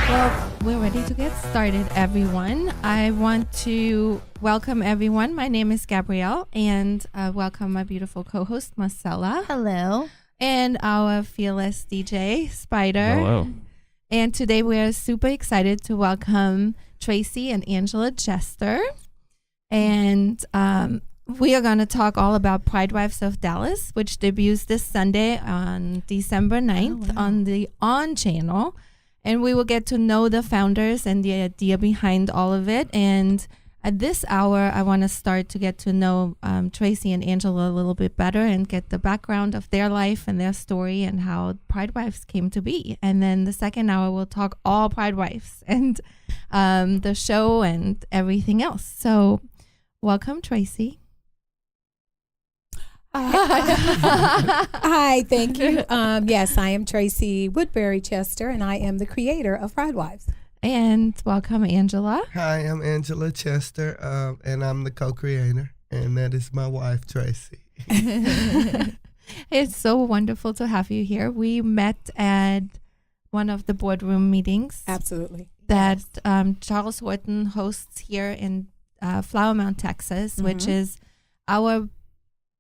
Well, we're ready to get started, everyone. I want to welcome everyone. My name is Gabrielle, and welcome my beautiful co-host, Marcella. Hello. And our fearless DJ, Spider. Hello. And today we're super excited to welcome Tracy and Angela Chester. And we are going to talk all about Pride Wives of Dallas, which debuts this Sunday on December 9th on the On channel. And we will get to know the founders and the idea behind all of it. And at this hour, I want to start to get to know Tracy and Angela a little bit better and get the background of their life and their story and how Pride Wives came to be. And then the second hour, we'll talk all Pride Wives and the show and everything else. So welcome, Tracy. Hi, thank you. Yes, I am Tracy Woodbury Chester, and I am the creator of Pride Wives. And welcome, Angela. Hi, I'm Angela Chester, and I'm the co-creator, and that is my wife, Tracy. It's so wonderful to have you here. We met at one of the boardroom meetings. Absolutely. That Charles Horton hosts here in Flower Mound, Texas, which is our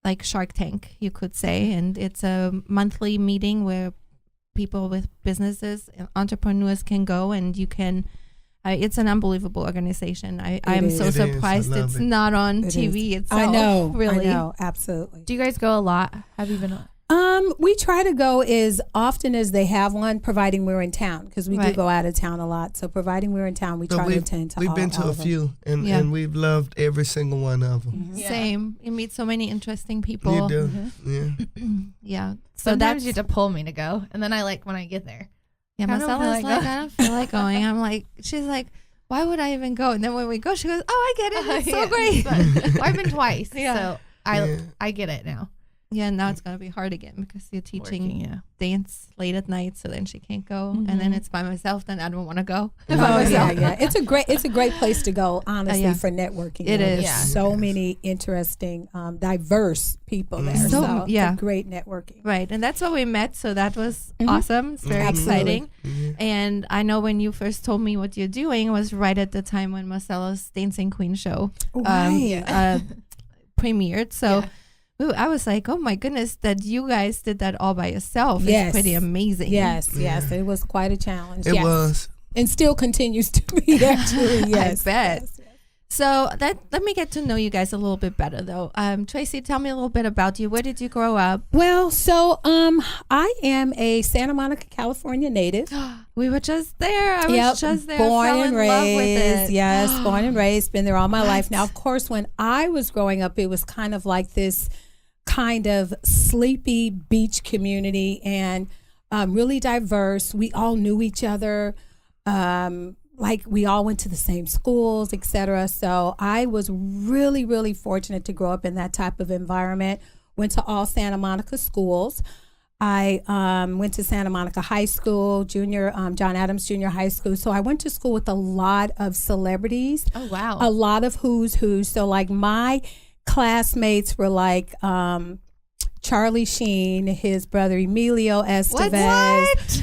like Shark Tank, you could say. And it's a monthly meeting where people with businesses, entrepreneurs can go, and you can, it's an unbelievable organization. I'm so surprised it's not on TV itself. I know, really. I know, absolutely. Do you guys go a lot? Have you been on? We try to go as often as they have one, providing we're in town, because we do go out of town a lot. So providing we're in town, we try to attend to all. We've been to a few, and we've loved every single one of them. Yeah. Same. You meet so many interesting people. You do, yeah. Yeah. So Sometimes you have to pull me to go, and then I like when I get there. Yeah, Marcella's like, I don't feel like going. I'm like, she's like, why would I even go? And then when we go, she goes, oh, I get it. It's so great. Well, I've been twice, so I get it now. Yeah, now it's gonna be hard again because you're teaching Working, dance late at night, so then she can't go, and then it's by myself. Then I don't want to go. Yeah. It's a great place to go, honestly, for networking. It is. There's so many interesting, diverse people there. So it's great networking. Right, and that's how we met. So that was awesome. It's very exciting. And I know when you first told me what you're doing was right at the time when Marcella's Dancing Queen show premiered. So. Ooh, I was like, oh my goodness, that you guys did that all by yourself. It's pretty amazing. Yes. It was quite a challenge. It was. And still continues to be, actually. Yes. I bet. Yes. So let me get to know you guys a little bit better, though. Tracy, tell me a little bit about you. Where did you grow up? Well, so I am a Santa Monica, California native. We were just there. I was just there. Born Fell and in raised. love with it. Yes, born and raised. Been there all my life. Now, of course, when I was growing up, it was kind of like this kind of sleepy beach community, and really diverse. We all knew each other. Like we all went to the same schools, etc. So I was really, really fortunate to grow up in that type of environment. Went to all Santa Monica schools. I went to Santa Monica High School, John Adams Junior High School. So I went to school with a lot of celebrities. Oh, wow. A lot of who's who. So like my classmates were like Charlie Sheen, his brother Emilio Estevez,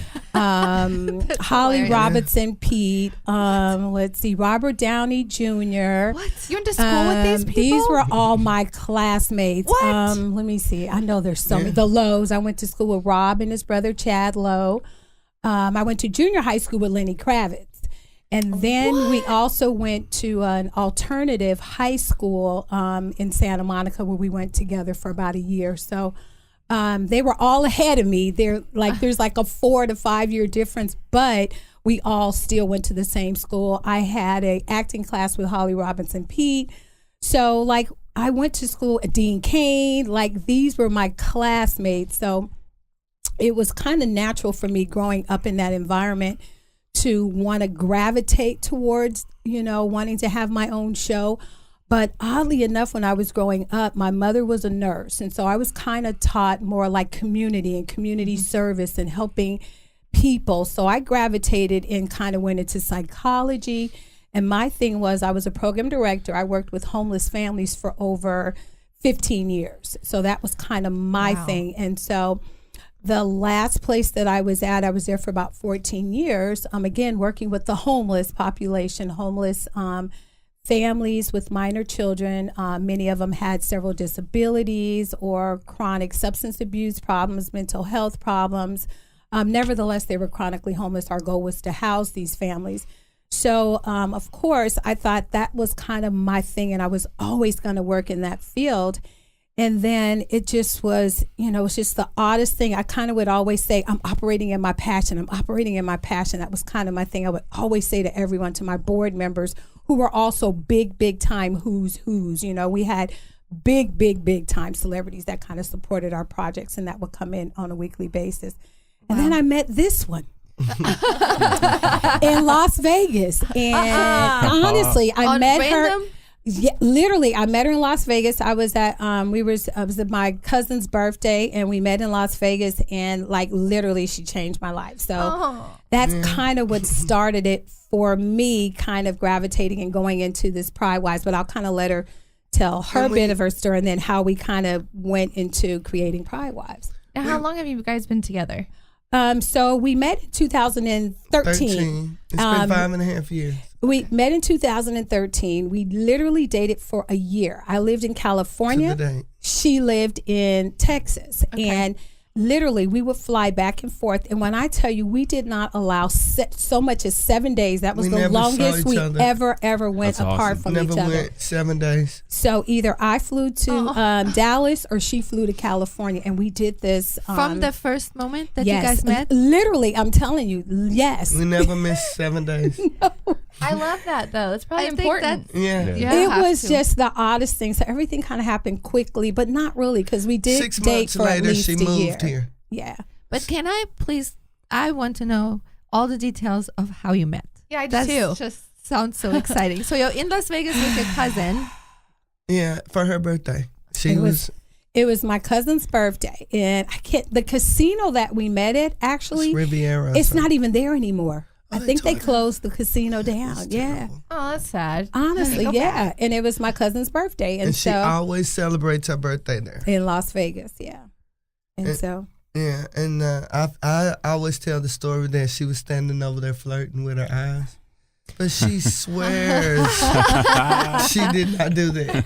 Holly Robinson Pete, let's see, Robert Downey Jr. What? You went to school with these people? These were all my classmates. What? Let me see. I know there's so many. The Lowes. I went to school with Rob and his brother Chad Lowe. I went to junior high school with Lenny Kravitz. And then we also went to an alternative high school in Santa Monica where we went together for about a year. So they were all ahead of me. There's like a 4 to 5 year difference, but we all still went to the same school. I had a acting class with Holly Robinson Pete. So like I went to school at Dean Cain. Like these were my classmates. So it was kind of natural for me growing up in that environment to want to gravitate towards, wanting to have my own show. But oddly enough, when I was growing up, my mother was a nurse. And so I was kind of taught more like community and community service and helping people. So I gravitated and kind of went into psychology. And my thing was I was a program director. I worked with homeless families for over 15 years. So that was kind of my thing. And so The last place that I was at, I was there for about 14 years. Again, working with the homeless population, homeless families with minor children. Many of them had several disabilities or chronic substance abuse problems, mental health problems. Nevertheless, they were chronically homeless. Our goal was to house these families. So, of course, I thought that was kind of my thing, and I was always going to work in that field. And then it just was, it's just the oddest thing. I kind of would always say, I'm operating in my passion. I'm operating in my passion. That was kind of my thing. I would always say to everyone, to my board members, who were also big time who's. We had big time celebrities that kind of supported our projects and that would come in on a weekly basis. And then I met this one. In Las Vegas. And honestly, I met her. Yeah, literally, I met her in Las Vegas. I was at my cousin's birthday, and we met in Las Vegas, and literally, she changed my life. So that's kind of what started it for me, kind of gravitating and going into this Pride Wise. But I'll kind of let her tell her bit of her story, and then how we kind of went into creating Pride Wives. Now, how long have you guys been together? So we met in 2013. It's been 5.5 years. We met in 2013. We literally dated for a year. I lived in California. She lived in Texas. Okay. And literally, we would fly back and forth. And when I tell you, we did not allow so much as 7 days. That was the longest we ever went apart from each other. Never went 7 days. So either I flew to Dallas or she flew to California. And we did this. From the first moment that you guys met? Literally, I'm telling you, yes. We never missed 7 days. No. I love that, though. It's probably important. It was just the oddest thing. So everything kind of happened quickly, but not really, because we did 6 date months for later, at least she a moved year. here. Yeah. But can I please, I want to know all the details of how you met. Yeah, I do too. That just sounds so exciting. So you're in Las Vegas with your cousin. Yeah, for her birthday. It was my cousin's birthday, and the casino that we met at, actually, it's Riviera. It's not even there anymore. I think they closed the casino down. Yeah. Oh, that's sad. Honestly, yeah. And it was my cousin's birthday. And she always celebrates her birthday there. In Las Vegas, yeah. And so. Yeah, and I always tell the story that she was standing over there flirting with her eyes. But she swears she did not do that.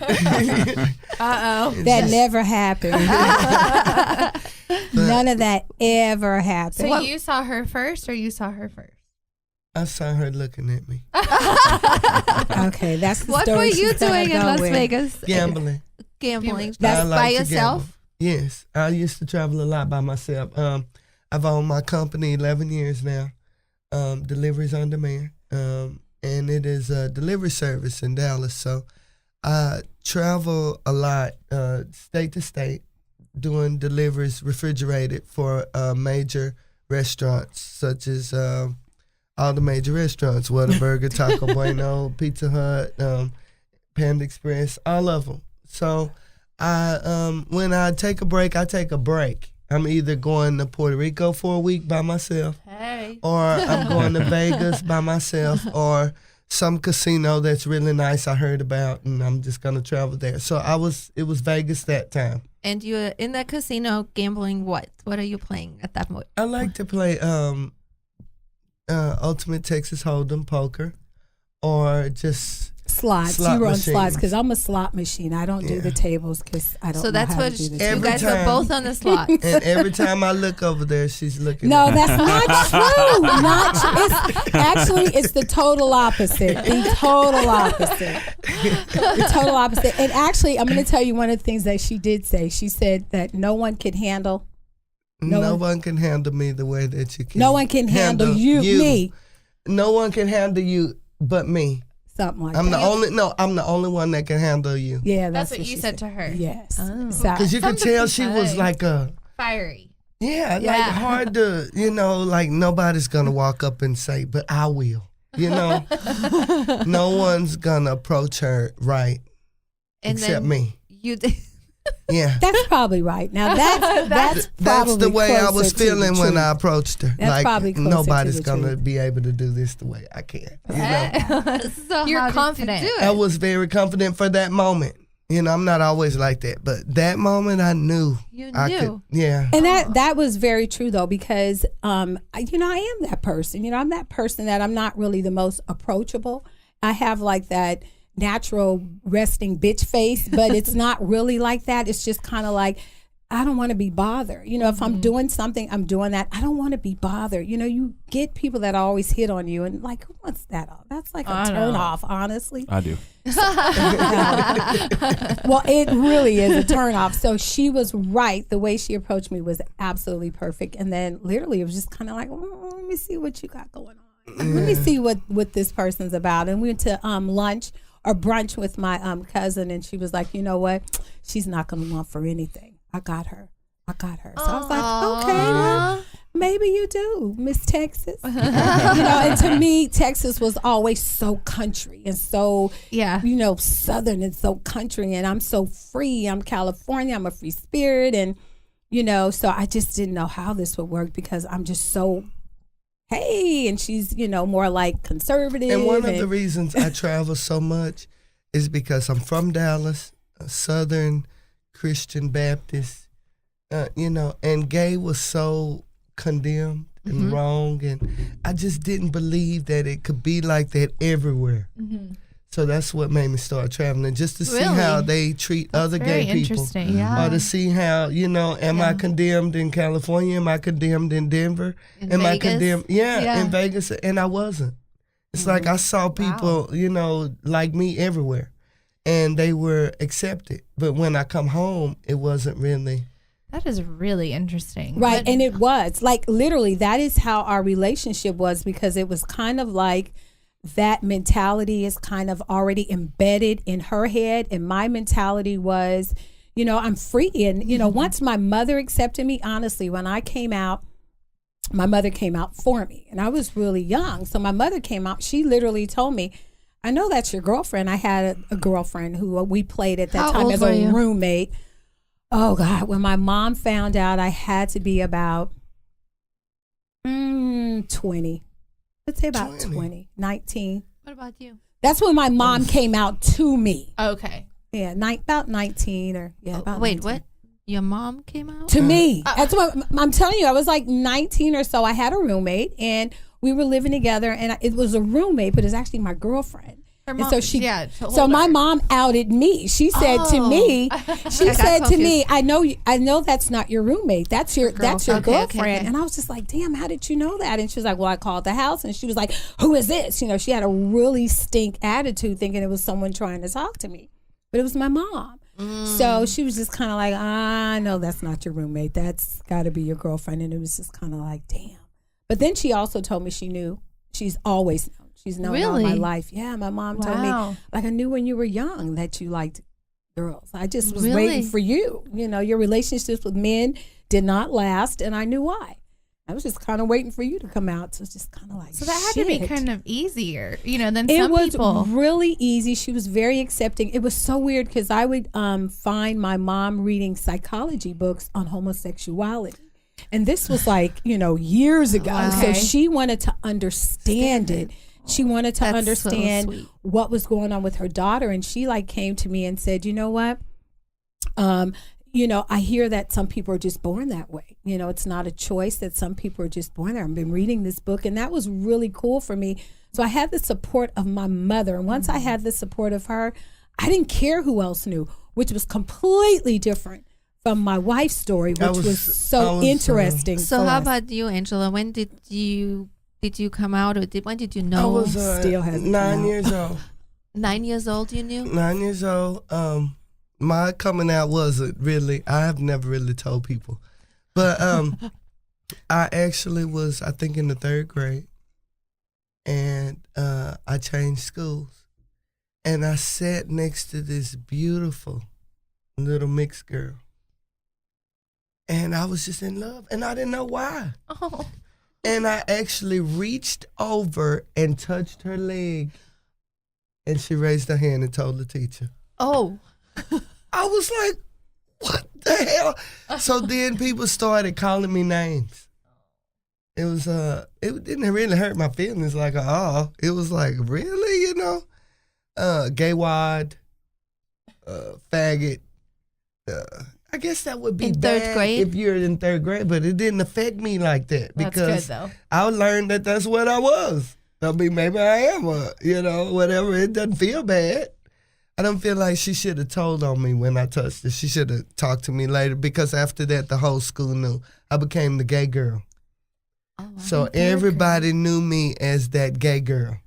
That never happened. None of that ever happened. So you saw her first, or you saw her first? I saw her looking at me. Okay, that's the what story. What were you doing in Las Vegas? Gambling. That's by yourself? Gamble. Yes, I used to travel a lot by myself. I've owned my company 11 years now, Deliveries on Demand, and it is a delivery service in Dallas. So I travel a lot, state to state, doing deliveries refrigerated for major restaurants, such as all the major restaurants, Whataburger, Taco Bueno, Pizza Hut, Panda Express, all of them. So when I take a break, I take a break. I'm either going to Puerto Rico for a week by myself, or I'm going to Vegas by myself, or some casino that's really nice I heard about, and I'm just going to travel there. So it was Vegas that time. And you're in that casino gambling what? What are you playing at that point? I like to play Ultimate Texas Hold'em poker, or just slots. You run slots, because I'm a slot machine. I don't do the tables because I don't. So that's what you guys are both on the slots. And every time I look over there, she's looking. No, at that's not true. Not true. It's the total opposite. The total opposite. The total opposite. And actually, I'm going to tell you one of the things that she did say. She said that no one can handle. No one can handle me the way that you can. No one can handle me. No one can handle you but me. Something like I'm that. I'm the only one that can handle you. Yeah, that's what you said to her. Yes. Because you could tell she was like fiery. Yeah, like hard to, like nobody's going to walk up and say, but I will. No one's going to approach her right except me. You did. Yeah. That's probably right. Now that's the way I was feeling when I approached her. That's probably closer nobody's to the gonna truth. be able to do this the way I can. So you're confident. You do it? I was very confident for that moment. You know, I'm not always like that, but that moment I knew. You I knew. could, yeah. And that was very true though, because I am that person. You know, I'm that person that I'm not really the most approachable. I have like that natural resting bitch face, but it's not really like that. It's just kind of like, I don't want to be bothered. You know, if I'm doing something, I'm doing that. I don't want to be bothered. You know, you get people that always hit on you and like, who wants that? That's like a turn off, honestly. I do. Well, it really is a turn off. So she was right. The way she approached me was absolutely perfect. And then literally it was just kind of like, let me see what you got going on. Let me see what this person's about. And we went to lunch or brunch with my cousin, and she was like, you know what? She's not going to want for anything. I got her. So I was like, okay, well, maybe you do, Miss Texas. You know, and to me, Texas was always so country and so, you know, Southern and so country. And I'm so free. I'm California. I'm a free spirit. And, you know, so I just didn't know how this would work because I'm just so, hey, and she's, you know, more like conservative. And one of the reasons I travel so much is because I'm from Dallas, a Southern Christian Baptist, you know, and gay was so condemned and wrong, and I just didn't believe that it could be like that everywhere. So that's what made me start traveling, just to see how they treat other gay people. Or to see how, you know, am I condemned in California? Am I condemned in Denver? Am I condemned? In Vegas. And I wasn't. It's like I saw people, you know, like me everywhere. And they were accepted. But when I come home, it wasn't really. That is really interesting. Right. And it was like literally that is how our relationship was, because it was kind of like that mentality is kind of already embedded in her head. And my mentality was, you know, I'm free. And, you know, once my mother accepted me, honestly, when I came out, my mother came out for me. And I was really young. So my mother came out. She literally told me, I know that's your girlfriend. I had a girlfriend who we played at that time as a roommate. Oh, God. When my mom found out, I had to be about 20. Let's say about 20, 19. What about you? That's when my mom came out to me. Okay. Yeah, about 19 or, about Wait, 19. what? Your mom came out? To me. That's what I'm telling you. I was like 19 or so. I had a roommate and we were living together, and it was a roommate, but it's actually my girlfriend. Her mom, and so my mom outed me. She said to me, I know that's not your roommate. That's your girlfriend. Okay. And I was just like, damn, how did you know that? And she was like, well, I called the house, and she was like, who is this? You know, she had a really stink attitude, thinking it was someone trying to talk to me, but it was my mom. So she was just kind of like, I know that's not your roommate. That's got to be your girlfriend. And it was just kind of like, damn. But then she also told me she knew. She's always known. She's known all my life. Yeah, my mom told me, like, I knew when you were young that you liked girls. I just was waiting for you. You know, your relationships with men did not last, and I knew why. I was just kind of waiting for you to come out. So it's just kind of like, so that had to be kind of easier, you know, than some people. It was really easy. She was very accepting. It was so weird because I would find my mom reading psychology books on homosexuality. And this was like, you know, years ago. Okay. So she wanted to understand it. She wanted to understand what was going on with her daughter. And she like came to me and said, you know what? You know, I hear that some people are just born that way. You know, it's not a choice, that some people are just born there. I've been reading this book, and that was really cool for me. So I had the support of my mother. And once I had the support of her, I didn't care who else knew, which was completely different from my wife's story, which was so interesting. So how about you, Angela? When did you come out, or when did you know? I was still 9 years old. 9 years old, you knew? 9 years old. My coming out wasn't really, I have never really told people. But I actually was, I think, in the 3rd grade. And I changed schools. And I sat next to this beautiful little mixed girl. And I was just in love. And I didn't know why. Oh. And I actually reached over and touched her leg. And she raised her hand and told the teacher. Oh. I was like, what the hell? So then people started calling me names. It was, it didn't really hurt my feelings like, it was like, really, you know? Gay wad, faggot. I guess that would be In bad third grade? if you're in third grade, but it didn't affect me like that That's because good, though. I learned that that's what I was. I mean, maybe I am, whatever. It doesn't feel bad. I don't feel like she should have told on me when I touched her. She should have talked to me later because after that, the whole school knew. I became the gay girl. Oh, wow. So everybody knew me as that gay girl,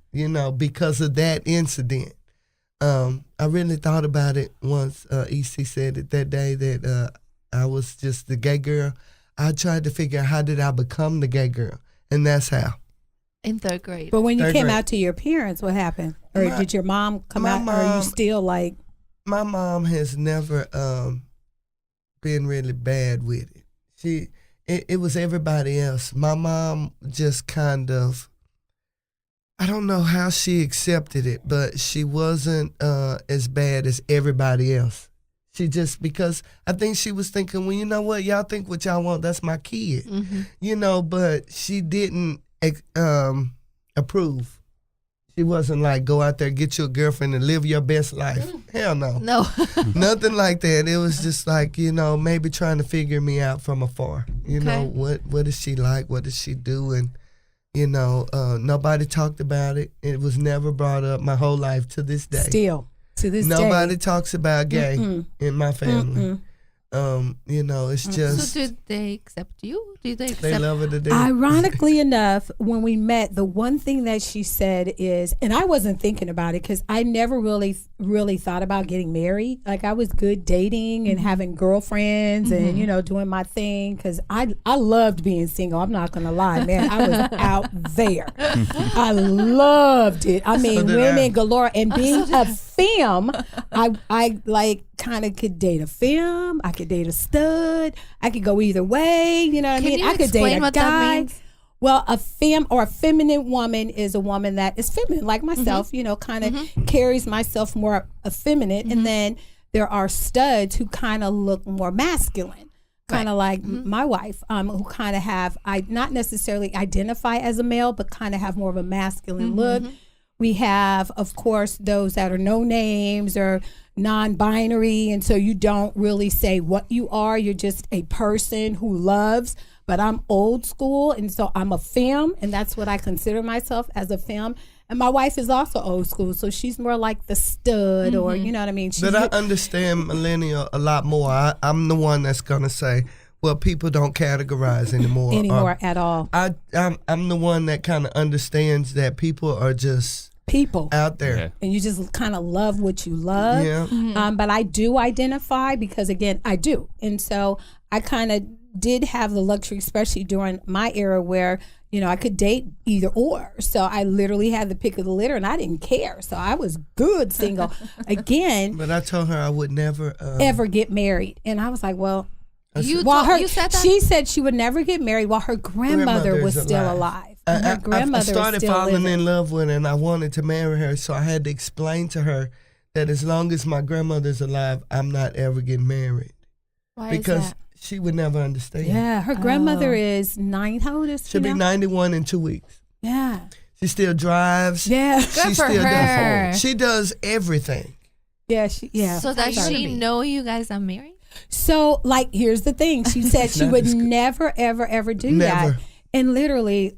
because of that incident. I really thought about it once. EC said it that day that I was just the gay girl. I tried to figure out how did I become the gay girl, and that's how. In third grade. But when you Third came grade. out to your parents, what happened? Or did your mom come my out? Or are you mom- still like? My mom has never been really bad with it. It was everybody else. My mom just kind of, I don't know how she accepted it, but she wasn't as bad as everybody else. She just, because I think she was thinking, well, you know what, y'all think what y'all want, that's my kid. But she didn't approve. She wasn't like, go out there, get you a girlfriend and live your best life. Hell no. No. Nothing like that. It was just like, maybe trying to figure me out from afar. Okay. What is she like? What does she do? And, nobody talked about it. It was never brought up my whole life to this day. Still to this Nobody day. talks about gay in my family. It's just, So did they accept you? Did they accept? they love her to death. Ironically enough, when we met, the one thing that she said is, and I wasn't thinking about it because I never really thought about getting married. Like I was good dating and having girlfriends and, doing my thing because I loved being single. I'm not going to lie, man. I was out there. I loved it. I mean, did women I. galore. And being a femme, I like kind of could date a femme. I could date a stud. I could go either way. You know what I mean? Can you I could date explain a what that guy. means? Well, a femme or a feminine woman is a woman that is feminine, like myself, kind of carries myself more effeminate. And then there are studs who kind of look more masculine, kind of like my wife, who kind of have, I not necessarily identify as a male, but kind of have more of a masculine look. We have, of course, those that are no names or non-binary. And so you don't really say what you are. You're just a person who loves. But I'm old school, and so I'm a femme, and that's what I consider myself as a femme. And my wife is also old school, so she's more like the stud, or you know what I mean. She's But I understand millennial a lot more. I'm the one that's gonna say, well, people don't categorize anymore. at all. I'm the one that kind of understands that people are just People out there. Yeah. and you just kind of love what you love. Yeah. But I do identify because again, I do, and so I kind of did have the luxury, especially during my era where, I could date either or. So I literally had the pick of the litter and I didn't care. So I was good single. Again, But I told her I would never ever get married. And I was like, well, You while said that? she said she would never get married while her grandmother was Grandmother's still alive. alive. And her grandmother I is started still falling living. in love with her and I wanted to marry her. So I had to explain to her that as long as my grandmother's alive, I'm not ever getting married. Why Because is that? she would never understand. Yeah, her grandmother is 9. How old is she She'll be now? 91 in 2 weeks. Yeah. She still drives. Yeah. Good She for still her. does. She does everything. Yeah. So does Sorry. she know you guys are married? So, like, here's the thing. She said she Not would this good. never, ever, ever do Never. that. And literally,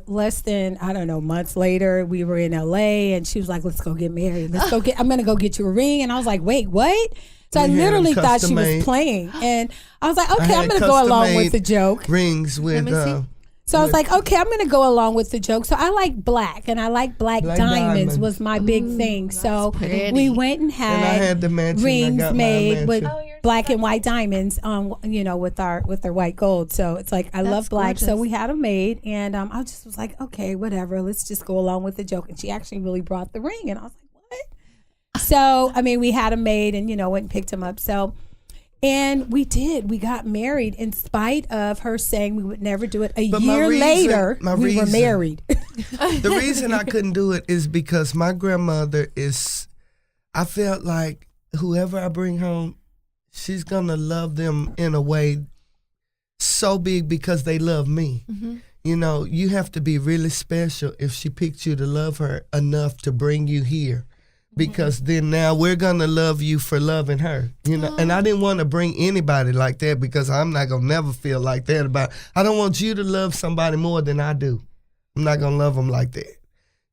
less than, I don't know, months later, we were in LA and she was like, let's go get married. I'm going to go get you a ring. And I was like, wait, what? So I We had literally them thought she was custom-made. playing. And I was like, okay, had I'm going to go along with custom-made the joke. Rings with me see. So I was like, okay, I'm going to go along with the joke. So I like black, and I like black Black diamonds diamonds. was my big thing. So pretty. we went and and I had the mansion. I rings got my made with mansion. black and white diamonds, with our white gold. So it's like I love black. So gorgeous. we had them made, and I just was like, okay, whatever. Let's just go along with the joke. And she actually really brought the ring, and I was like, what? So I mean, we had them made, and went and picked them up. So. And we did. We got married in spite of her saying we would never do it. A But my year reason- later, my we were reason- married. The reason I couldn't do it is because my grandmother I felt like whoever I bring home, she's going to love them in a way so big because they love me. You have to be really special if she picked you to love her enough to bring you here because then now we're gonna love you for loving her, you know. And I didn't want to bring anybody like that because I'm not gonna never feel like that about. I don't want you to love somebody more than I do. I'm not gonna love them like that,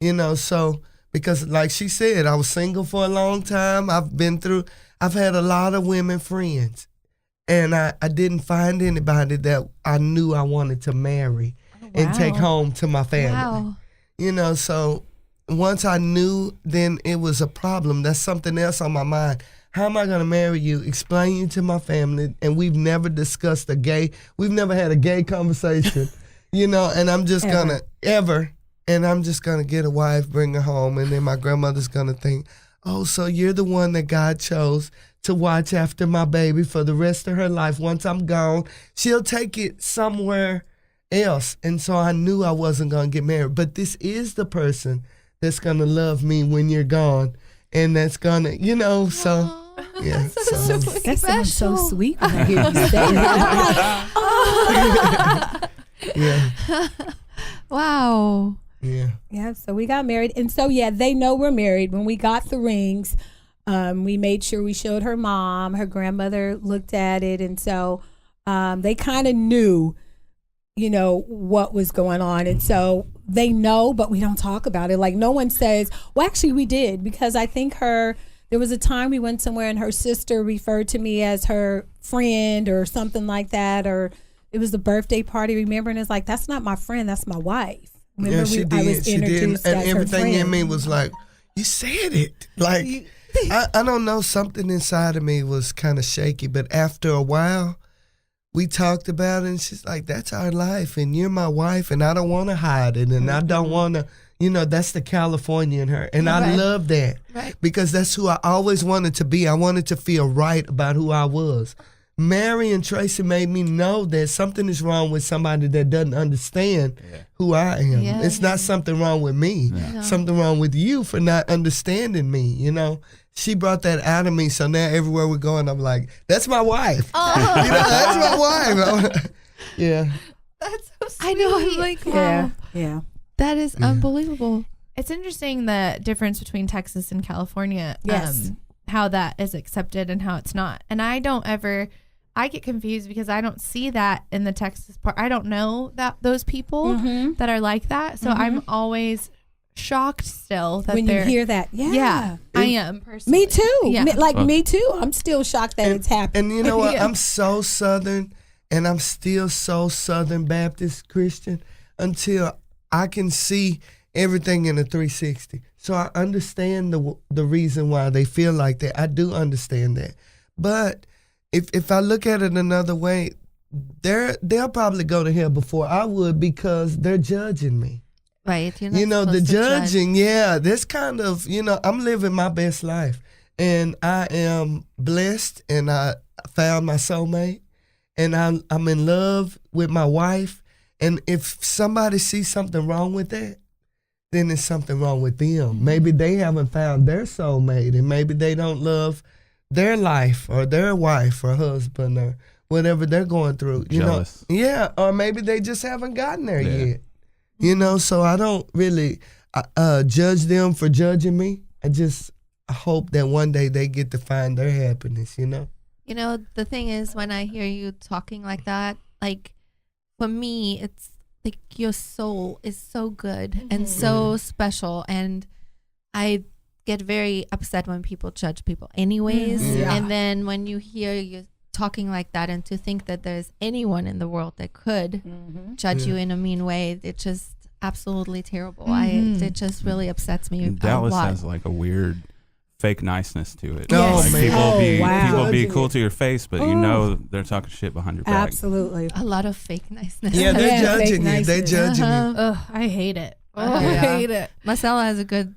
you know. So because like she said, I was single for a long time. I've had a lot of women friends, and I didn't find anybody that I knew I wanted to marry and take home to my family. Wow. You know, so once I knew, then it was a problem. That's something else on my mind. How am I going to marry you? Explain you to my family. And we've never discussed we've never had a gay conversation, you know, and I'm just going to, and I'm just going to get a wife, bring her home. And then my grandmother's going to think, oh, so you're the one that God chose to watch after my baby for the rest of her life. Once I'm gone, she'll take it somewhere else. And so I knew I wasn't going to get married. But this is the person that's going to love me when you're gone. And that's going to, you know, so, yeah. So, That sounds so sweet when I hear you say that. yeah. Wow. Yeah. Yeah, so we got married. And so, yeah, they know we're married. When we got the rings, we made sure we showed her mom. Her grandmother looked at it. And so they kind of knew, you know, what was going on. And so they know, but we don't talk about it. Like no one says, well, actually we did, because I think there was a time we went somewhere and her sister referred to me as her friend or something like that. Or it was the birthday party, remember? And it's like, that's not my friend, that's my wife. Remember, yeah, she did. I was introduced and as everything her friend. in me was like, you said it. Like, I don't know, something inside of me was kind of shaky. But after a while, we talked about it, and she's like, that's our life, and you're my wife, and I don't want to hide it, and I don't want to, you know, that's the California in her. And I love that because that's who I always wanted to be. I wanted to feel right about who I was. Marrying Tracy made me know that something is wrong with somebody that doesn't understand who I am. Yeah. It's not something wrong with me. No. Something wrong with you for not understanding me, you know. She brought that out of me, so now everywhere we're going, I'm like, that's my wife. Oh. You know, that's my wife. Yeah. That's so sweet. I know. I'm like, wow. Yeah. That is unbelievable. It's interesting the difference between Texas and California. Yes. How that is accepted and how it's not. And I get confused because I don't see that in the Texas part. I don't know that those people that are like that. So I'm always shocked still that When you hear that. Yeah, I am personally. Me too. Yeah. Me too. I'm still shocked that it's happened. And you know what? Yeah. I'm so Southern, and I'm still so Southern Baptist Christian until I can see everything in a 360. So I understand the reason why they feel like that. I do understand that. But if I look at it another way, they'll probably go to hell before I would because they're judging me. Right. You know, the judging, this kind of, you know, I'm living my best life. And I am blessed, and I found my soulmate, and I'm in love with my wife. And if somebody sees something wrong with that, then there's something wrong with them. Maybe they haven't found their soulmate, and maybe they don't love their life or their wife or husband or whatever they're going through. Jealous. You know? Yeah, or maybe they just haven't gotten there yet. You know, so I don't really judge them for judging me. I just hope that one day they get to find their happiness, you know? You know, the thing is, when I hear you talking like that, like, for me, it's like your soul is so good and so special. And I get very upset when people judge people anyways. Yeah. And then when you hear you talking like that, and to think that there's anyone in the world that could judge you in a mean way, it's just absolutely terrible. It just really upsets me Dallas a lot. has like a weird fake niceness to it. Oh, Like, man. people be cool to your face, but you know they're talking shit behind your back. Absolutely. A lot of fake niceness. Yeah, they're Yeah, judging fake you. They're niceness. judging you. Ugh, I hate it. I Yeah. hate it. Marcella has a good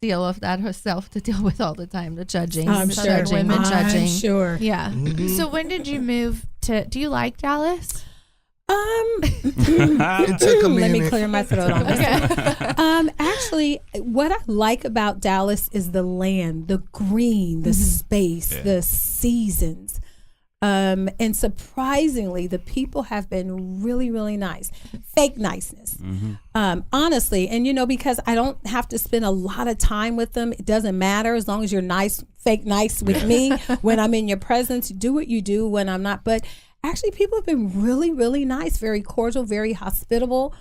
deal of that herself to deal with all the time. The judging, I'm the sure. judging, Women the judging. I'm sure. Yeah. Mhm. So when did you move to? Do you like Dallas? It took a minute. Let me clear my throat on this. Okay. Actually, what I like about Dallas is the land, the green, the space, the seasons. And surprisingly, the people have been really, really nice. Fake niceness. Honestly, and because I don't have to spend a lot of time with them. It doesn't matter as long as you're nice, fake nice with me when I'm in your presence. Do what you do when I'm not. But actually, people have been really, really nice, very cordial, very hospitable.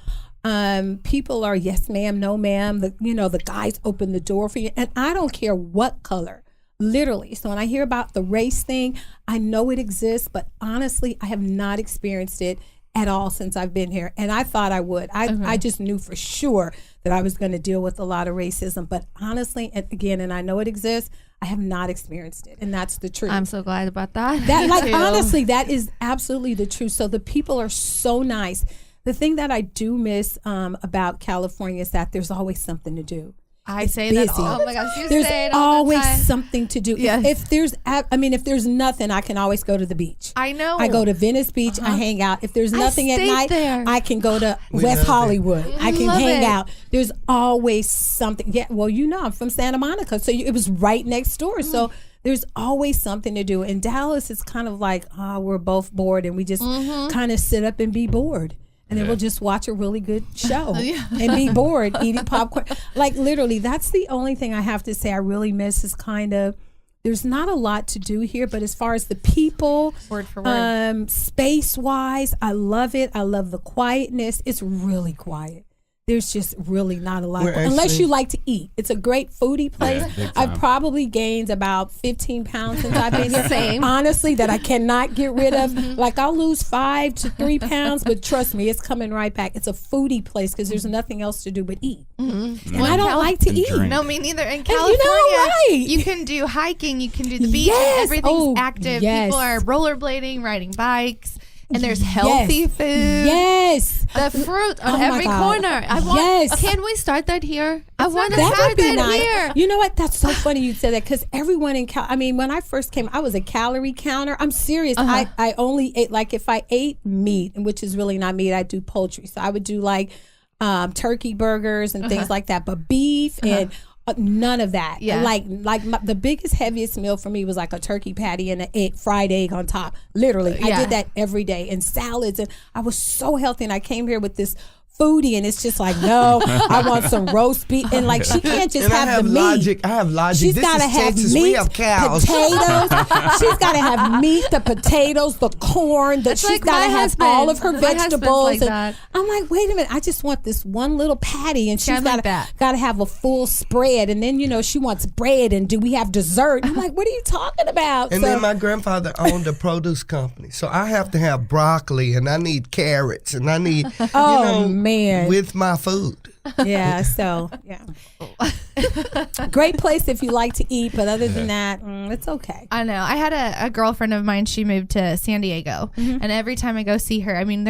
People are yes ma'am, no ma'am. The guys open the door for you, and I don't care what color. Literally. So when I hear about the race thing, I know it exists, but honestly, I have not experienced it at all since I've been here. And I thought I would. I just knew for sure that I was going to deal with a lot of racism. But honestly, and I know it exists, I have not experienced it. And that's the truth. I'm so glad about that. Honestly, that is absolutely the truth. So the people are so nice. The thing that I do miss about California is that there's always something to do. I say that all. Oh my gosh, you there's say it all the always time. something to do. Yes. If there's nothing, I can always go to the beach. I know. I go to Venice Beach. I hang out. If there's nothing at stayed night, there. I can go to We West love it. Hollywood. I can love hang it. out. There's always something. Yeah, well, I'm from Santa Monica, so it was right next door. So there's always something to do. In Dallas, it's kind of like, we're both bored, and we just kind of sit up and be bored. And then we'll just watch a really good show and be bored eating popcorn. Like literally, that's the only thing I have to say I really miss is kind of, there's not a lot to do here, but as far as the people, Word for word. space-wise, I love it. I love the quietness. It's really quiet. There's just really not a lot. Unless you like to eat. It's a great foodie place. big time. I've probably gained about 15 pounds since I've been here. Same. Honestly, that I cannot get rid of. Like I'll lose 5 to 3 pounds, but trust me, it's coming right back. It's a foodie place because there's nothing else to do but eat. And I don't like to And eat. drink. No, me neither. In you California, know, right. you can do hiking, you can do the beach, Yes. and everything's Oh, active. yes. People are rollerblading, riding bikes, and there's healthy food. Yes. The fruit on Oh my every God. corner. I want. Yes. Can we start that here? I want to That start would be that nice. here. You know what? That's so funny you said that because everyone in when I first came, I was a calorie counter. I'm serious. I only ate, like if I ate meat, which is really not meat, I do poultry. So I would do like turkey burgers and things like that. But beef and none of that. Yeah. The biggest, heaviest meal for me was like a turkey patty and a fried egg on top. Literally, I Yeah. did that every day, and salads. And I was so healthy. And I came here with this foodie, and it's just like, no, I want some roast beef. And like, she can't just And I have have the meat. logic. I have logic. She's This got to is have Texas. meat, We have cows. potatoes. She's got to have meat, the potatoes, the corn. She's like got to my have husband. all of her My husband's vegetables. like and that. I'm like, wait a minute. I just want this one little patty, and she's I'm like got that. to have a full spread. And then she wants bread. And do we have dessert? I'm like, what are you talking about? And So- then my grandfather owned a produce company, so I have to have broccoli, and I need carrots, and I need man. with my food. yeah. So yeah, great place if you like to eat, but other than that, it's okay. I know. I had a girlfriend of mine. She moved to San Diego, and every time I go see her, I mean,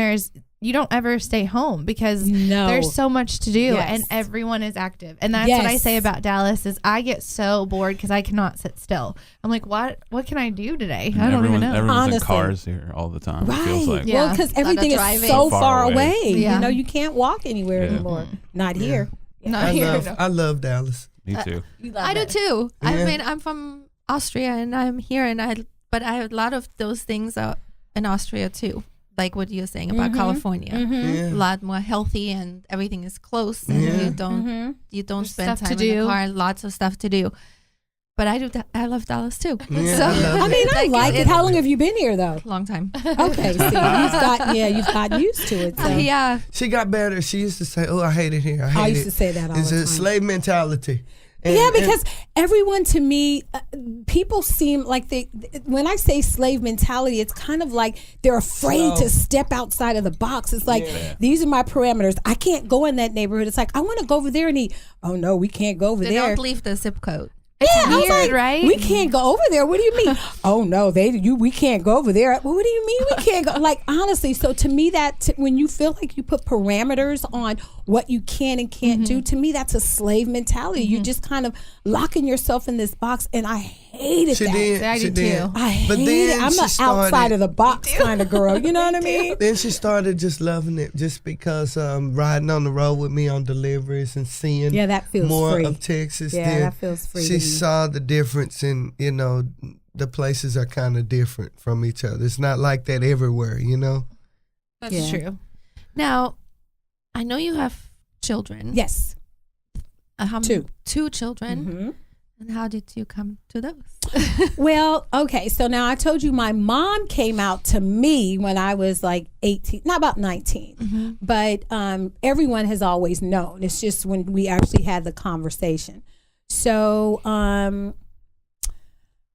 you don't ever stay home because No. there's so much to do, Yes. and everyone is active. And that's what I Yes. say about Dallas is I get so bored because I cannot sit still. I'm like, what can I do today? I don't even know. Everyone's Honestly. in cars here all the time. Right. It feels like. Yeah. Well, because everything is driving. so Far far away. away. Yeah. You can't walk anywhere Yeah. anymore. Not here. Not I here. love Dallas. Me too. I do too. I Yeah. mean, I'm from Austria and I'm here, but I have a lot of those things in Austria too. Like what you're saying about California, Yeah. a lot more healthy and everything is close, and Yeah. you don't There's spend stuff time to in the do. car. Lots of stuff to do. But I love Dallas too. Yeah, So I love I mean, I like it. How long have you been here, though? long time. Okay, see, you've gotten used to it. So. Yeah. She got better. She used to say, "Oh, I hate it here. I I hate used to say that all It's the a time. slave mentality." Yeah, because everyone to me, people seem like when I say slave mentality, it's kind of like they're afraid to step outside of the box. It's like, these are my parameters. I can't go in that neighborhood. It's like, I want to go over there and eat. Oh, no, we can't go over They there. don't leave the zip code. Yeah, I was weird, like, right? We can't go over there. What do you mean? Oh no, we can't go over there. Well, what do you mean we can't go? Like honestly, so to me when you feel like you put parameters on what you can and can't do, to me that's a slave mentality. You're just kind of locking yourself in this box, and I hated She that. did. I she do did. too. I hate But it. then I'm she an outside started- of the box kind of girl. You know what I mean? Then she started just loving it, just because riding on the road with me on deliveries and seeing Yeah, that feels more free. of Texas. Yeah, then that feels free to She me. saw the difference in the places are kind of different from each other. It's not like that everywhere, you know? That's true. Now, I know you have children. Yes. Two children. Mm-hmm. And how did you come to those? Well, okay. So now I told you my mom came out to me when I was like 18, not about 19. Mm-hmm. But everyone has always known. It's just when we actually had the conversation. So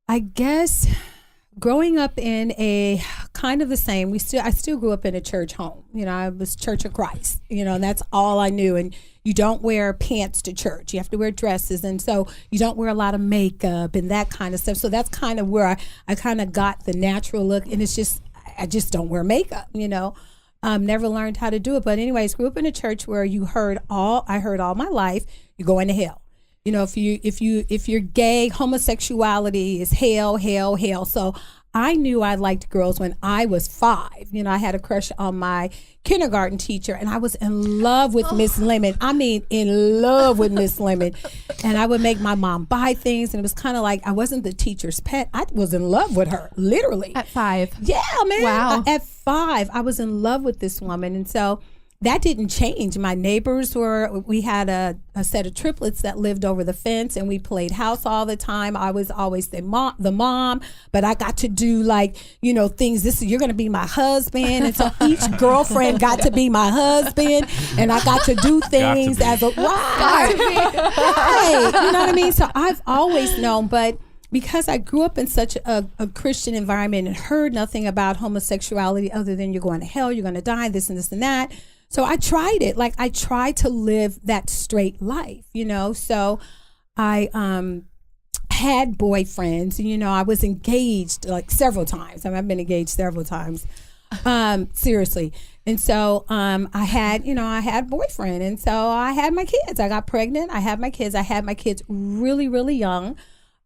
I guess growing up in a kind of the same, I still grew up in a church home. You know, I was Church of Christ, you know, and that's all I knew. And you don't wear pants to church. You have to wear dresses. And so you don't wear a lot of makeup and that kind of stuff. So that's kind of where I kind of got the natural look. And it's just, I just don't wear makeup, you know. Never learned how to do it. But anyways, grew up in a church where I heard all my life, you're going to hell. You know, if you're gay, homosexuality is hell, hell, hell. So I knew I liked girls when I was 5. You know, I had a crush on my kindergarten teacher, and I was in love with Miss Lemon. I mean, in love with Miss Lemon. And I would make my mom buy things, and it was kind of like I wasn't the teacher's pet. I was in love with her, literally. At 5. Yeah, man. Wow. At 5, I was in love with this woman, and so that didn't change. My neighbors we had a set of triplets that lived over the fence, and we played house all the time. I was always the mom, but I got to do things. You're going to be my husband. And so each girlfriend got to be my husband, and I got to do things as a right. You know what I mean? So I've always known, but because I grew up in such a Christian environment and heard nothing about homosexuality other than you're going to hell, you're going to die, this and this and that. So I tried it. Like I tried to live that straight life, you know. So I had boyfriends, you know. I was engaged like several times. I mean, I've been engaged several times, seriously. And so I had boyfriend, and so I had my kids. I got pregnant. I had my kids. I had my kids really, really young.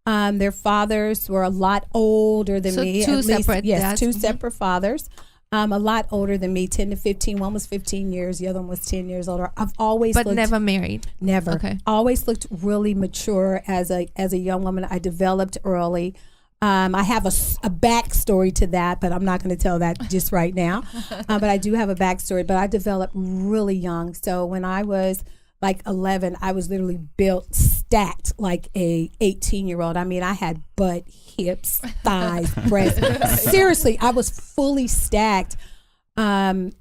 Their fathers were a lot older than me. Two separate dads. Two separate fathers. A lot older than me, 10 to 15. One was 15 years. The other one was 10 years older. I've always But never married? Never. Okay. Always looked really mature as a young woman. I developed early. I have a backstory to that, but I'm not going to tell that just right now. But I do have a backstory. But I developed really young. So when I was like 11, I was literally built, stacked like a 18-year-old. I mean, I had butt, hips, thighs, breasts. Seriously, I was fully stacked, and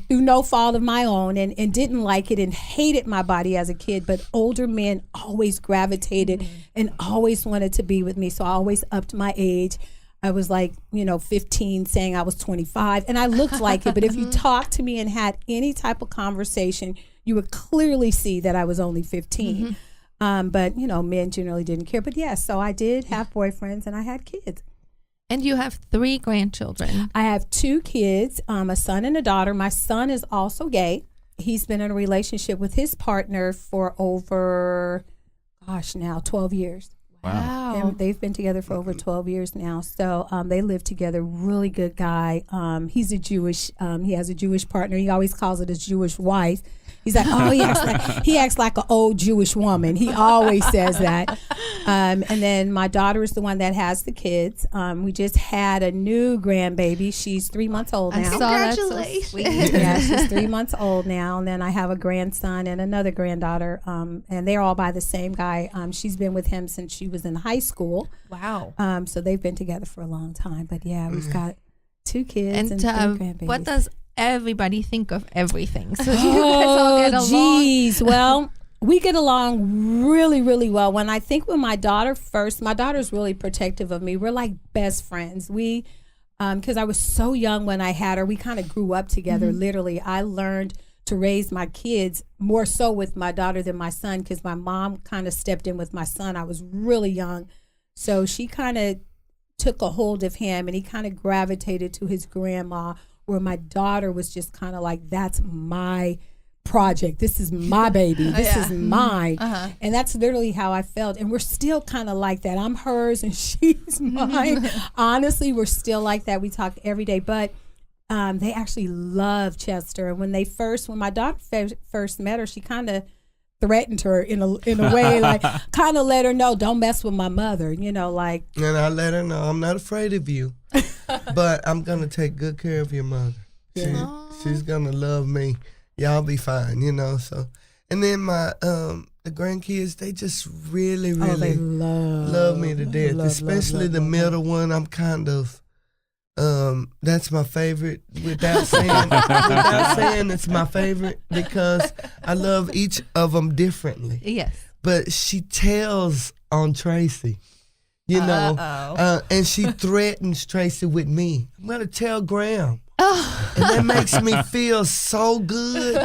through no fault of my own, and didn't like it and hated my body as a kid. But older men always gravitated and always wanted to be with me. So I always upped my age. I was like, 15, saying I was 25, and I looked like it. But if you talked to me and had any type of conversation, you would clearly see that I was only 15. But, men generally didn't care. But yes, so I did have boyfriends and I had kids. And you have 3 grandchildren. I have 2 kids, a son and a daughter. My son is also gay. He's been in a relationship with his partner for over, 12 years. Wow. And they've been together for over 12 years now. So they live together. Really good guy. He's he has a Jewish partner. He always calls it his Jewish wife. He's like, he acts like an old Jewish woman. He always says that. And then my daughter is the one that has the kids. We just had a new grandbaby. She's 3 months old now. I saw that. Congratulations. So sweet. Yeah, she's 3 months old now. And then I have a grandson and another granddaughter. And they're all by the same guy. She's been with him since she was in high school. Wow. So they've been together for a long time. But yeah, we've got 2 kids and 3 grandbabies. What does everybody think of everything? So you guys all get along. Geez. Well, we get along really, really well. When my daughter's really protective of me. We're like best friends. We, because I was so young when I had her, we kind of grew up together. Literally, I learned to raise my kids more so with my daughter than my son, because my mom kind of stepped in with my son. I was really young. So she kind of took a hold of him, and he kind of gravitated to his grandma, where my daughter was just kind of like, that's my project. This is my baby. This is mine. And that's literally how I felt. And we're still kind of like that. I'm hers and she's mine. Honestly, we're still like that. We talk every day. But they actually love Chester. And when my daughter first met her, she kind of threatened her in a way, like kind of let her know, don't mess with my mother, like. And I let her know, I'm not afraid of you, but I'm going to take good care of your mother. Yeah. She's going to love me. Y'all be fine, so. And then my the grandkids, they just really, really they love me to death, especially the middle one. I'm kind of, that's my favorite. Without saying it's my favorite because I love each of them differently. Yes. But she tells on Tracy, and she threatens Tracy with me. I'm gonna tell Graham. And that makes me feel so good,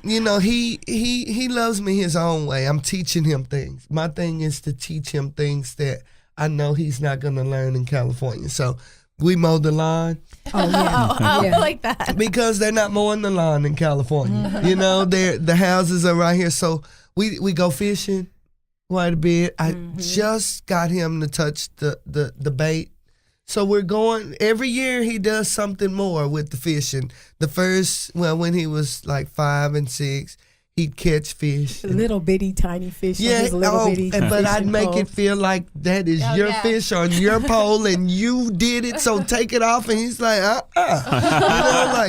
he loves me his own way. I'm teaching him things. My thing is to teach him things that I know he's not gonna learn in California. So we mow the lawn. Oh yeah, I like that. Because they're not mowing the lawn in California. The houses are right here. So we go fishing quite a bit. I just got him to touch the bait. So we're going, every year he does something more with the fishing. When he was like 5 and 6, he'd catch fish. Little bitty tiny fish. Yeah, but I'd make it feel like that is your fish on your pole and you did it, so take it off. And he's like,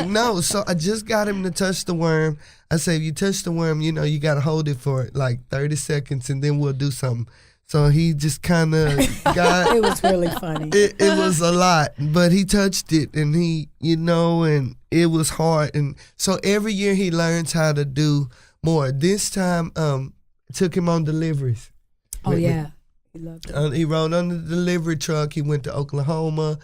no. So I just got him to touch the worm. I say, if you touch the worm, you got to hold it for like 30 seconds and then we'll do something. So he just kind of got. It was really funny. It was a lot, but he touched it, and he, and it was hard, and so every year he learns how to do more. This time, took him on deliveries. Oh yeah, he loved it. He rode on the delivery truck. He went to Oklahoma.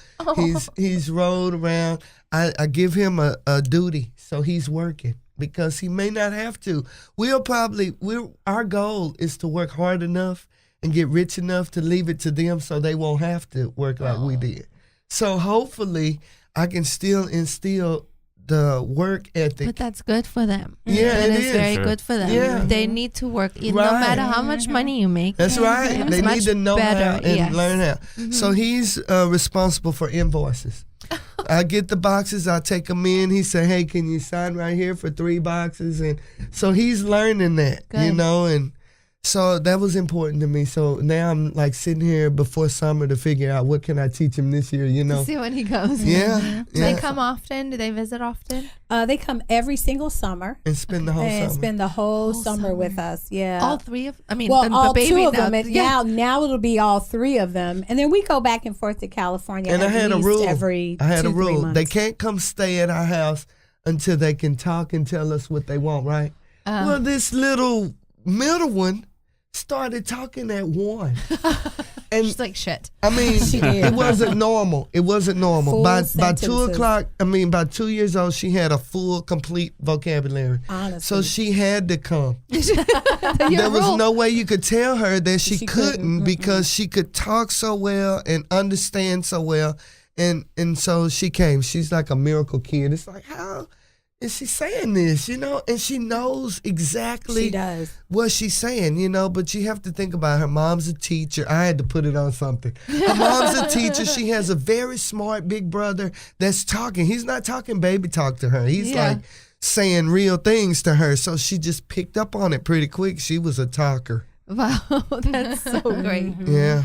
He's rode around. I give him a duty, so he's working. Because he may not have to. Our goal is to work hard enough and get rich enough to leave it to them so they won't have to work like we did. So hopefully I can still instill the work ethic. But that's good for them. Yeah, it is is very good for them. Yeah. They need to work, no Right. matter how much money you make. That's right. It's They much need to know better, how and yes. learn how. So he's responsible for invoices. I get the boxes, I take them in. He say, hey, can you sign right here for 3 boxes? And so he's learning that, Good. and so that was important to me. So now I'm like sitting here before summer to figure out what can I teach him this year, See when he goes. Yeah. Do they come often? Do they visit often? They come every single summer. And spend the whole and summer. spend the whole summer with us. Yeah. All 3 of, I mean, Well, the all baby 2 of now, them. And now it'll be all 3 of them, and then we go back and forth to California. And I had a rule. Every I had 2-3 a rule. months. They can't come stay at our house until they can talk and tell us what they want, right? Well, this little middle one started talking at 1. And She's like, shit. I mean, She did. it wasn't normal. It wasn't normal. Full By 2 sentences. o'clock, by 2 years old, she had a full, complete vocabulary. Honestly. So she had to come. Your There was rule. no way you could tell her that she She couldn't couldn't. because she could talk so well and understand so well. And so she came. She's like a miracle kid. It's like, how is she saying this, And she knows exactly She does. what she's saying, but you have to think about her mom's a teacher. I had to put it on something. Her mom's a teacher. She has a very smart big brother that's talking. He's not talking baby talk to her. He's like saying real things to her. So she just picked up on it pretty quick. She was a talker. Wow, that's so great. Yeah.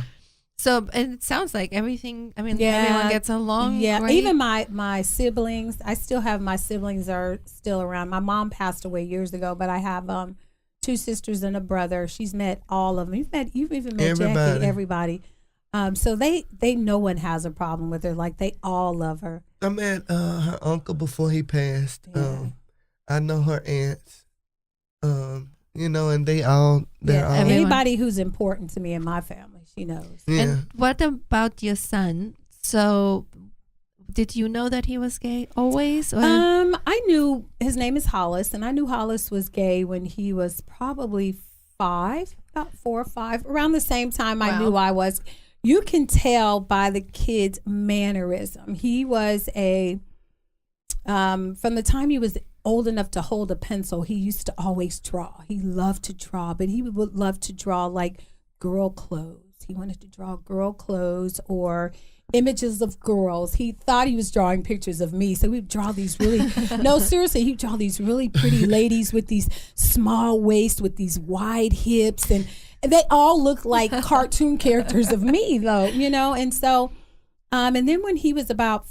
So and it sounds like everything. I mean, Yeah. everyone gets along. Yeah, great. even my siblings. I still have my siblings are still around. My mom passed away years ago, but I have 2 sisters and a brother. She's met all of them. You've even met Everybody. Jackie. Everybody. So they no one has a problem with her. Like they all love her. I met her uncle before he passed. Yeah. I know her aunts. And they're all. Everyone. Anybody who's important to me and my family, she knows. Yeah. And what about your son? So, did you know that he was gay always? Or? I knew his name is Hollis, and I knew Hollis was gay when he was probably 5, about 4 or 5, around the same time I knew I was. You can tell by the kid's mannerism. He was from the time he was old enough to hold a pencil, he used to always draw. He loved to draw, but he would love to draw like girl clothes. He wanted to draw girl clothes, or images of girls. He thought he was drawing pictures of me. So we'd draw these really, no, seriously, he'd draw these really pretty ladies with these small waists, with these wide hips. And they all look like cartoon characters of me, though, you know? And so, and then when he was about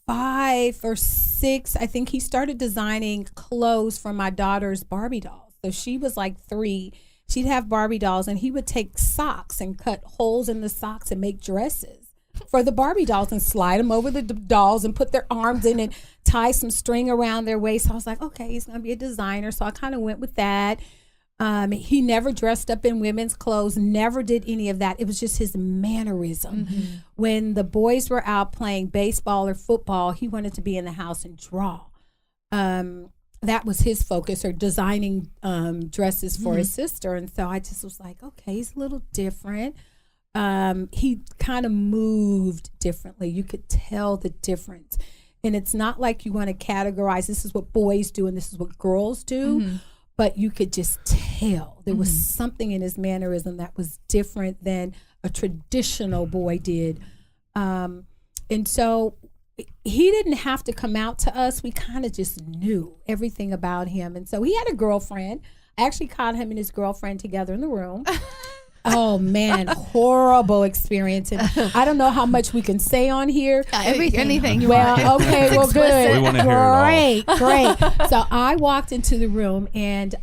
5 or 6, I think he started designing clothes for my daughter's Barbie dolls. So she was like 3. She'd have Barbie dolls, and he would take socks and cut holes in the socks and make dresses for the Barbie dolls and slide them over the dolls and put their arms in and tie some string around their waist. So I was like, okay, he's going to be a designer. So I kind of went with that. He never dressed up in women's clothes, never did any of that. It was just his mannerism. Mm-hmm. When the boys were out playing baseball or football, he wanted to be in the house and draw. That was his focus, or designing dresses for his sister. And so I just was like, okay, he's a little different. He kind of moved differently. You could tell the difference. And it's not like you want to categorize, this is what boys do and this is what girls do, but you could just tell there was something in his mannerism that was different than a traditional boy did. And so he didn't have to come out to us. We kind of just knew everything about him. And so he had a girlfriend. I actually caught him and his girlfriend together in the room. Oh man, horrible experience. And I don't know how much we can say on here. Anything you want. want. Okay, well, good. We want to hear it all. Great. So I walked into the room, and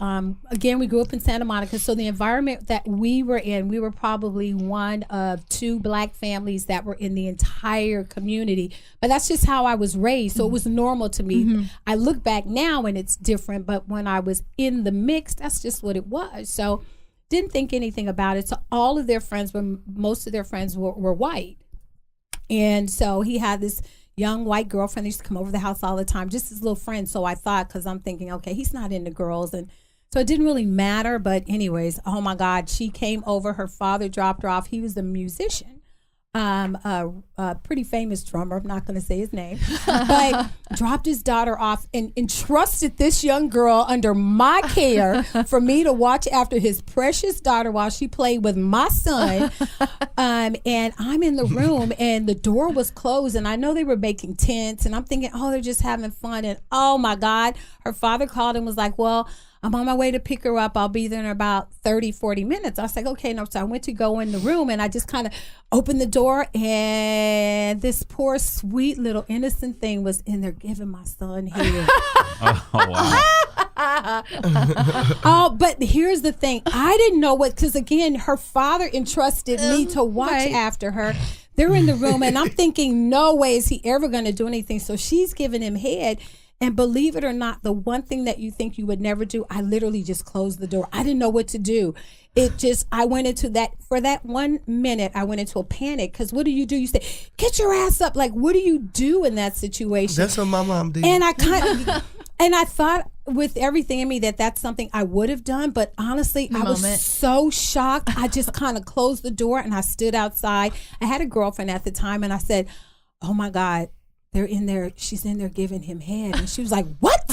again, we grew up in Santa Monica. So the environment that we were in, we were probably one of 2 Black families that were in the entire community. But that's just how I was raised. So it was normal to me. I look back now and it's different, but when I was in the mix, that's just what it was. So didn't think anything about it. So all of their friends most of their friends were white. And so he had this young white girlfriend that used to come over the house all the time, just his little friend. So I thought, because I'm thinking, okay, he's not into girls. And so it didn't really matter. But anyways, oh my God, she came over. Her father dropped her off. He was a musician. A pretty famous drummer, I'm not going to say his name, but dropped his daughter off and entrusted this young girl under my care for me to watch after his precious daughter while she played with my son. And I'm in the room and the door was closed, and I know they were making tents, and I'm thinking, oh, they're just having fun. And oh my God, her father called and was like, well, I'm on my way to pick her up. I'll be there in about 30, 40 minutes. I was like, okay, no. So I went to go in the room, and I just kind of opened the door, and this poor, sweet little innocent thing was in there giving my son head. Oh, wow. Oh, but here's the thing. I didn't know what, because again, her father entrusted me to watch after her. They're in the room, and I'm thinking, no way is he ever going to do anything. So she's giving him head. And believe it or not, the one thing that you think you would never do, I literally just closed the door. I didn't know what to do. I went into that, for that 1 minute, I went into a panic. Because what do? You say, get your ass up. Like, what do you do in that situation? That's what my mom did. And I thought with everything in me that that's something I would have done. But honestly, I was so shocked. I just kind of closed the door and I stood outside. I had a girlfriend at the time, and I said, oh my God, they're in there. She's in there giving him head. And she was like, what?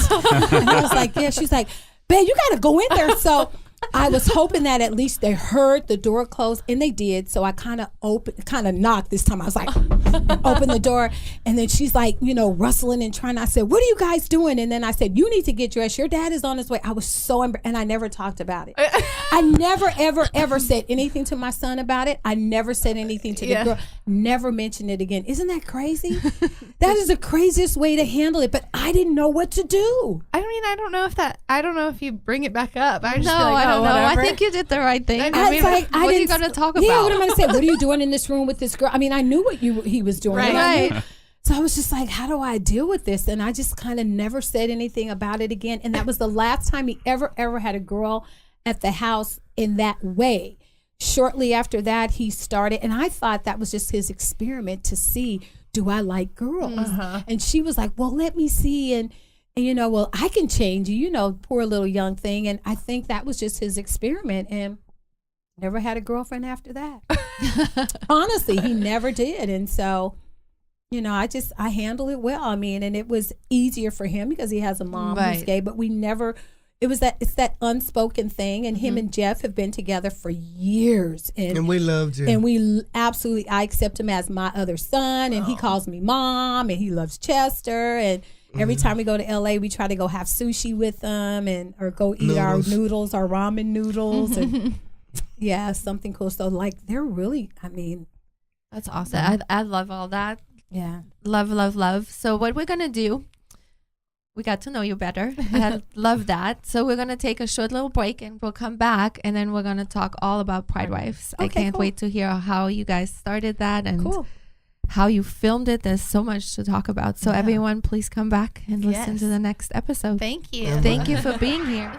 And I was like, yeah. She's like, babe, you got to go in there. So I was hoping that at least they heard the door close, and they did. So I kind of knocked this time. I was like, open the door. And then she's like, rustling and trying. I said, what are you guys doing? And then I said, you need to get dressed. Your dad is on his way. I was so embarrassed, and I never talked about it. I never, ever, ever said anything to my son about it. I never said anything to the girl. Never mentioned it again. Isn't that crazy? That is the craziest way to handle it. But I didn't know what to do. I mean, I don't know if you bring it back up. I just feel I like, don't know. whatever. I think you did the right thing. I I mean, like, what are you going to talk about? Yeah, what am I going to say? What are you doing in this room with this girl? I mean, I knew what he was doing. Right. So I was just like, how do I deal with this? And I just kind of never said anything about it again. And that was the last time he ever had a girl at the house in that way. Shortly after that, he started, and I thought that was just his experiment to see, do I like girls? And she was like, well, let me see. And well, I can change you, poor little young thing. And I think that was just his experiment, and never had a girlfriend after that. Honestly, he never did. And so, I handle it well. I mean, and it was easier for him because he has a mom who's gay, but we never it's that unspoken thing. And him and Jeff have been together for years. And we love Jeff. And I accept him as my other son, and he calls me mom, and he loves Chester. And every time we go to LA, we try to go have sushi with them or go eat our noodles, our ramen noodles. And yeah, something cool. So like, they're really, I mean, that's awesome. I love all that. Yeah. Love, love, love. So what we're going to do, we got to know you better. I love that. So we're going to take a short little break and we'll come back and then we're going to talk all about Pride Wives. I can't wait to hear how you guys started that and how you filmed it. There's so much to talk about. So everyone, please come back and listen to the next episode. Thank you. Thank you for being here.